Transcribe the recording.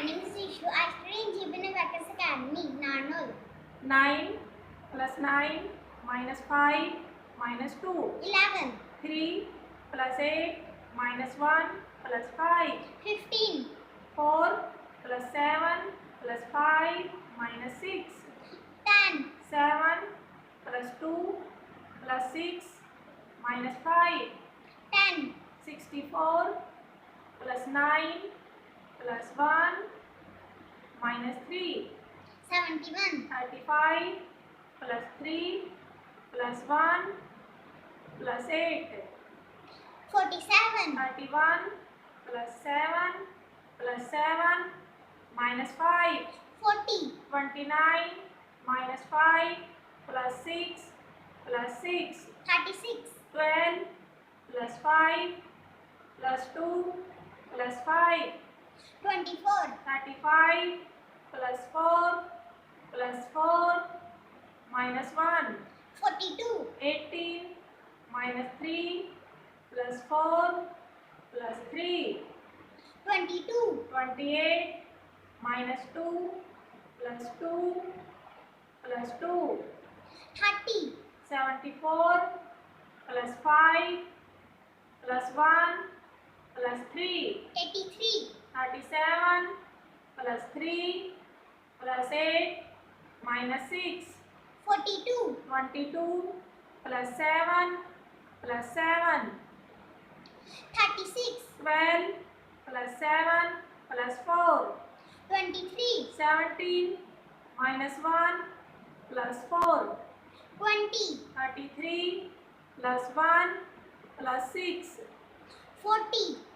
name is Ishu. I study in GEET Abacus Academy, Narnaul. 9 plus 9 minus 5 minus 2. 11. 3 plus 8 minus 1 plus 5. 15. 4 plus 7 plus 5 minus 6. 10. 7 plus 2 plus 6 minus 5. 10. 64 plus 9 plus 1 minus 3. 71. 35 plus 3 plus 1 plus 8. 47. 31 plus 7 plus 7 minus 5. 40. 29 minus 5 plus 6 plus 6. 36. 12 plus 5 plus 2 plus 5. 24. 35 plus 4 plus 4 minus 1. 42. 18 minus 3 plus 4 plus 3. 22. 28 minus 2 plus 2 plus 2. 30. 74 plus 5 plus 1 plus 3. 83. 37 plus 3 plus 8 minus 6. 42. 22 plus 7 plus 7. 36. 12 plus 7 plus 4. 23. 17 minus 1 plus 4. 20. 33 plus 1 plus 6. 40.